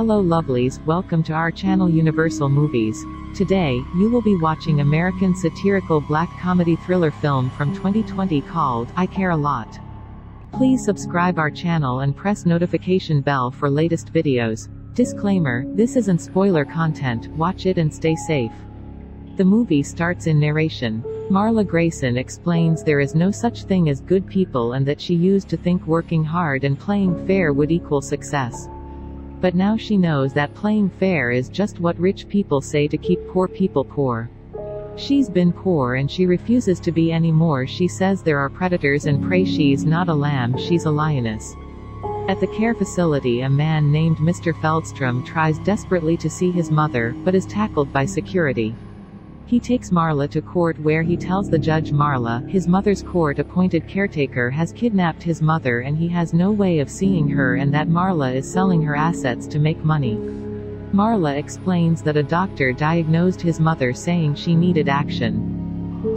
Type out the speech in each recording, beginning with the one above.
Hello lovelies, welcome to our channel Universal Movies. Today, you will be watching American satirical black comedy thriller film from 2020 called I Care a Lot. Please subscribe our channel and press notification bell for latest videos. Disclaimer, this isn't spoiler content, watch it and stay safe. The movie starts in narration. Marla Grayson explains there is no such thing as good people and that she used to think working hard and playing fair would equal success. But now she knows that playing fair is just what rich people say to keep poor people poor. She's been poor and she refuses to be anymore. She says there are predators and prey. She's not a lamb, she's a lioness. At the care facility, a man named Mr. Feldstrom tries desperately to see his mother, but is tackled by security. He takes Marla to court where he tells the judge Marla, his mother's court-appointed caretaker, has kidnapped his mother and he has no way of seeing her and that Marla is selling her assets to make money. Marla explains that a doctor diagnosed his mother saying she needed action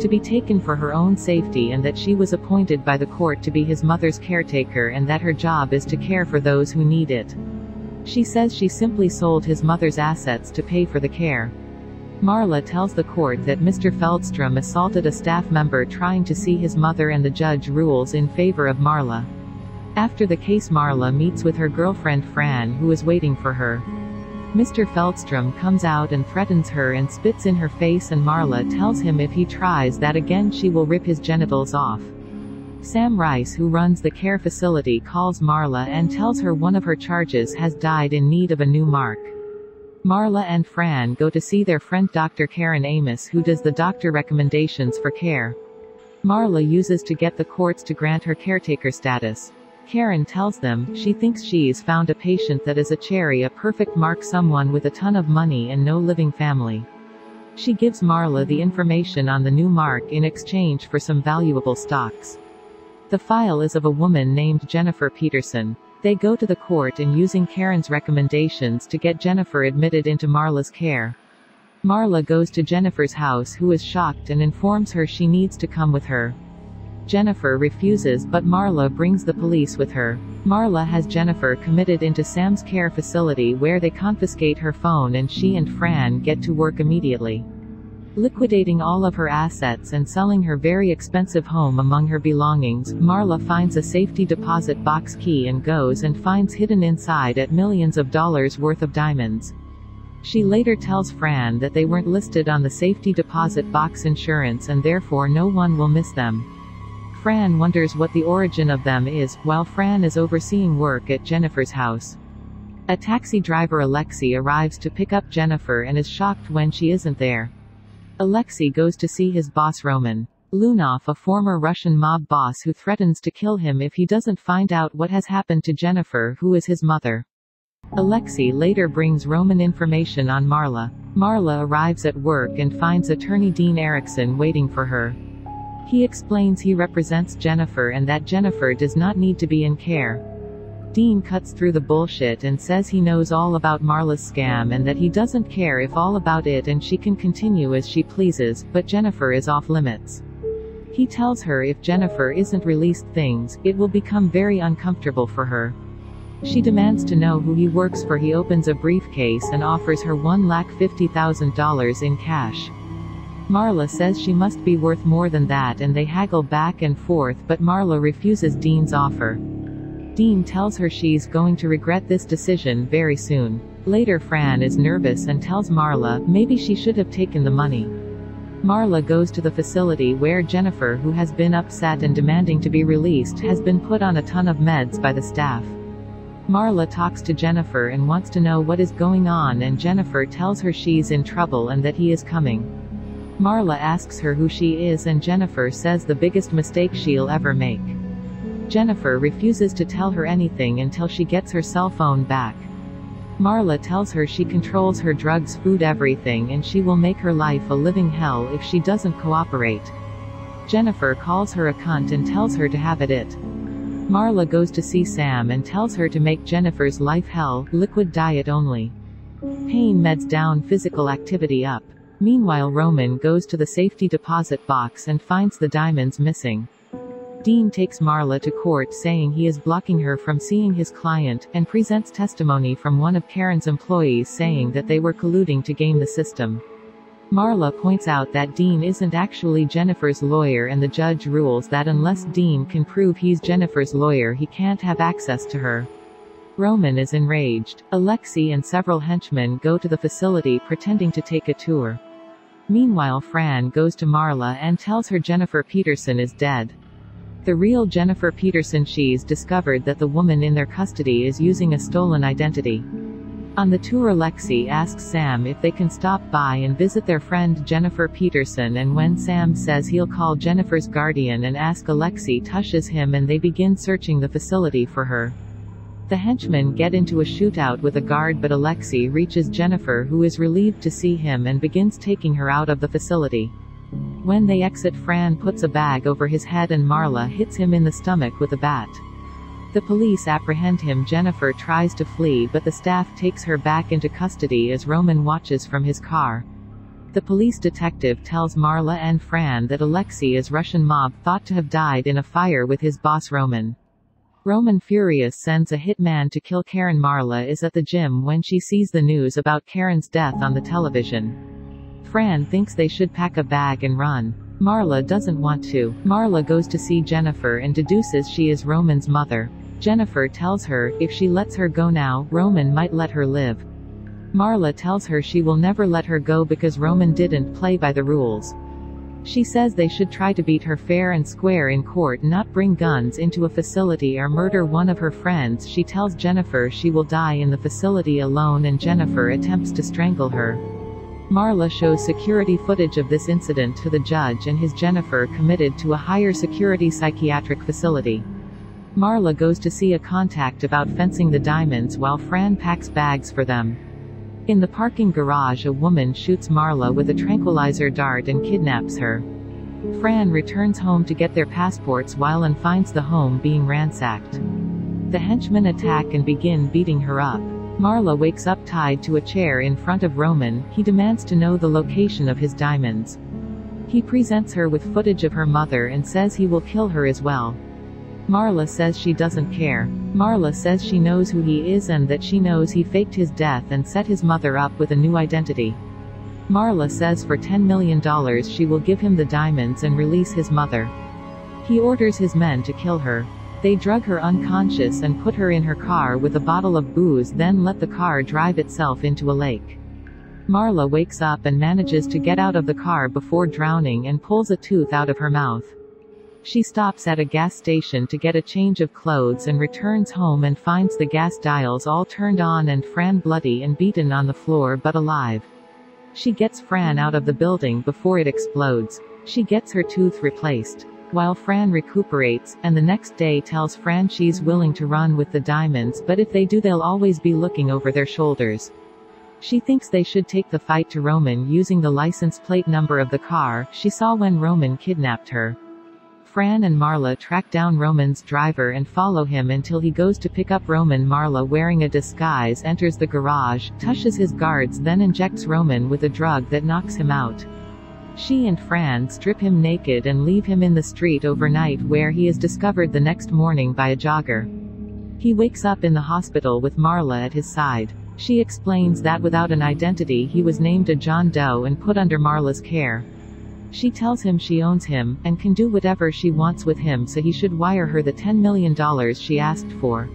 to be taken for her own safety and that she was appointed by the court to be his mother's caretaker and that her job is to care for those who need it. She says she simply sold his mother's assets to pay for the care. Marla tells the court that Mr. Feldstrom assaulted a staff member trying to see his mother and the judge rules in favor of Marla. After the case, Marla meets with her girlfriend Fran, who is waiting for her. Mr. Feldstrom comes out and threatens her and spits in her face, and Marla tells him if he tries that again she will rip his genitals off. Sam Rice, who runs the care facility, calls Marla and tells her one of her charges has died in need of a new mark. Marla and Fran go to see their friend Dr. Karen Amos, who does the doctor recommendations for care. Marla uses to get the courts to grant her caretaker status. Karen tells them she thinks she's found a patient that is a cherry, a perfect mark, someone with a ton of money and no living family. She gives Marla the information on the new mark in exchange for some valuable stocks. The file is of a woman named Jennifer Peterson. They go to the court and using Karen's recommendations to get Jennifer admitted into Marla's care. Marla goes to Jennifer's house, who is shocked and informs her she needs to come with her. Jennifer refuses, but Marla brings the police with her. Marla has Jennifer committed into Sam's care facility where they confiscate her phone and she and Fran get to work immediately, liquidating all of her assets and selling her very expensive home. Among her belongings, Marla finds a safety deposit box key and goes and finds hidden inside it millions of dollars worth of diamonds. She later tells Fran that they weren't listed on the safety deposit box insurance and therefore no one will miss them. Fran wonders what the origin of them is, while Fran is overseeing work at Jennifer's house. A taxi driver, Alexei, arrives to pick up Jennifer and is shocked when she isn't there. Alexei goes to see his boss Roman Lunov, a former Russian mob boss who threatens to kill him if he doesn't find out what has happened to Jennifer, who is his mother. Alexei later brings Roman information on Marla. Marla arrives at work and finds attorney Dean Erickson waiting for her. He explains he represents Jennifer and that Jennifer does not need to be in care. Dean cuts through the bullshit and says he knows all about Marla's scam and that he doesn't care if all about it and she can continue as she pleases, but Jennifer is off limits. He tells her if Jennifer isn't released it will become very uncomfortable for her. She demands to know who he works for. He opens a briefcase and offers her $150,000 in cash. Marla says she must be worth more than that and they haggle back and forth, but Marla refuses Dean's offer. Dean tells her she's going to regret this decision very soon. Later, Fran is nervous and tells Marla maybe she should have taken the money. Marla goes to the facility where Jennifer, who has been upset and demanding to be released, has been put on a ton of meds by the staff. Marla talks to Jennifer and wants to know what is going on, and Jennifer tells her she's in trouble and that he is coming. Marla asks her who she is and Jennifer says the biggest mistake she'll ever make. Jennifer refuses to tell her anything until she gets her cell phone back. Marla tells her she controls her drugs, food, everything, and she will make her life a living hell if she doesn't cooperate. Jennifer calls her a cunt and tells her to have at it. Marla goes to see Sam and tells her to make Jennifer's life hell, liquid diet only. Pain meds down, physical activity up. Meanwhile, Roman goes to the safety deposit box and finds the diamonds missing. Dean takes Marla to court saying he is blocking her from seeing his client, and presents testimony from one of Karen's employees saying that they were colluding to game the system. Marla points out that Dean isn't actually Jennifer's lawyer, and the judge rules that unless Dean can prove he's Jennifer's lawyer, he can't have access to her. Roman is enraged. Alexei and several henchmen go to the facility pretending to take a tour. Meanwhile, Fran goes to Marla and tells her Jennifer Peterson is dead. The real Jennifer Peterson. She's discovered that the woman in their custody is using a stolen identity. On the tour, Alexei asks Sam if they can stop by and visit their friend Jennifer Peterson, and when Sam says he'll call Jennifer's guardian and ask Alexei, tushes him and they begin searching the facility for her. The henchmen get into a shootout with a guard, but Alexei reaches Jennifer, who is relieved to see him and begins taking her out of the facility. When they exit, Fran puts a bag over his head and Marla hits him in the stomach with a bat. The police apprehend him. Jennifer tries to flee, but the staff takes her back into custody as Roman watches from his car. The police detective tells Marla and Fran that Alexei is Russian mob, thought to have died in a fire with his boss Roman. Roman, furious, sends a hitman to kill Karen. Marla is at the gym when she sees the news about Karen's death on the television. Fran thinks they should pack a bag and run. Marla doesn't want to. Marla goes to see Jennifer and deduces she is Roman's mother. Jennifer tells her, if she lets her go now, Roman might let her live. Marla tells her she will never let her go because Roman didn't play by the rules. She says they should try to beat her fair and square in court, not bring guns into a facility or murder one of her friends. She tells Jennifer she will die in the facility alone, and Jennifer attempts to strangle her. Marla shows security footage of this incident to the judge and has Jennifer committed to a higher security psychiatric facility. Marla goes to see a contact about fencing the diamonds while Fran packs bags for them. In the parking garage, a woman shoots Marla with a tranquilizer dart and kidnaps her. Fran returns home to get their passports while Anne finds the home being ransacked. The henchmen attack and begin beating her up. Marla wakes up tied to a chair in front of Roman. He demands to know the location of his diamonds. He presents her with footage of her mother and says he will kill her as well. Marla says she doesn't care. Marla says she knows who he is and that she knows he faked his death and set his mother up with a new identity. Marla says for $10 million she will give him the diamonds and release his mother. He orders his men to kill her. They drug her unconscious and put her in her car with a bottle of booze, then let the car drive itself into a lake. Marla wakes up and manages to get out of the car before drowning and pulls a tooth out of her mouth. She stops at a gas station to get a change of clothes and returns home and finds the gas dials all turned on and Fran bloody and beaten on the floor but alive. She gets Fran out of the building before it explodes. She gets her tooth replaced. While Fran recuperates, and the next day tells Fran she's willing to run with the diamonds, but if they do they'll always be looking over their shoulders. She thinks they should take the fight to Roman using the license plate number of the car she saw when Roman kidnapped her. Fran and Marla track down Roman's driver and follow him until he goes to pick up Roman. Marla, wearing a disguise, enters the garage, tushes his guards, then injects Roman with a drug that knocks him out. She and Fran strip him naked and leave him in the street overnight, where he is discovered the next morning by a jogger. He wakes up in the hospital with Marla at his side. She explains that without an identity he was named a John Doe and put under Marla's care. She tells him she owns him, and can do whatever she wants with him, so he should wire her the $10 million she asked for.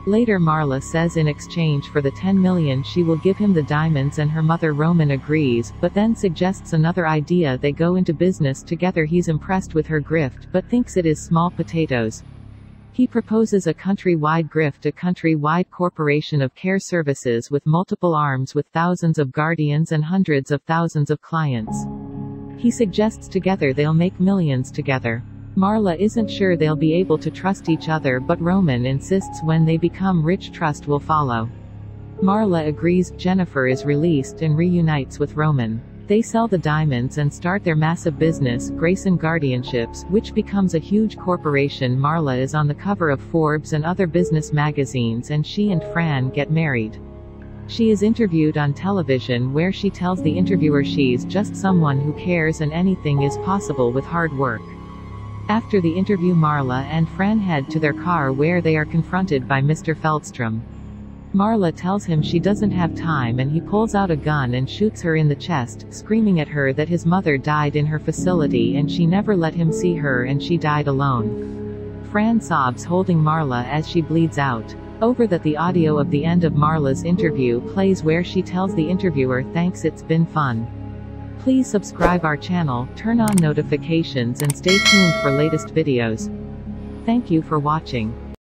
Later, Marla says in exchange for the $10 million she will give him the diamonds, and her mother Roman agrees, but then suggests another idea. They go into business together. He's impressed with her grift, but thinks it is small potatoes. He proposes a country-wide grift, a country-wide corporation of care services with multiple arms with thousands of guardians and hundreds of thousands of clients. He suggests together they'll make millions together. Marla isn't sure they'll be able to trust each other, but Roman insists when they become rich trust will follow. Marla agrees. Jennifer is released and reunites with Roman. They sell the diamonds and start their massive business, Grayson Guardianships, which becomes a huge corporation. Marla is on the cover of Forbes and other business magazines, and she and Fran get married. She is interviewed on television, where she tells the interviewer she's just someone who cares and anything is possible with hard work. After the interview, Marla and Fran head to their car where they are confronted by Mr. Feldstrom. Marla tells him she doesn't have time and he pulls out a gun and shoots her in the chest, screaming at her that his mother died in her facility and she never let him see her and she died alone. Fran sobs holding Marla as she bleeds out. Over that, the audio of the end of Marla's interview plays where she tells the interviewer thanks, it's been fun. Please subscribe our channel, turn on notifications and stay tuned for latest videos. Thank you for watching.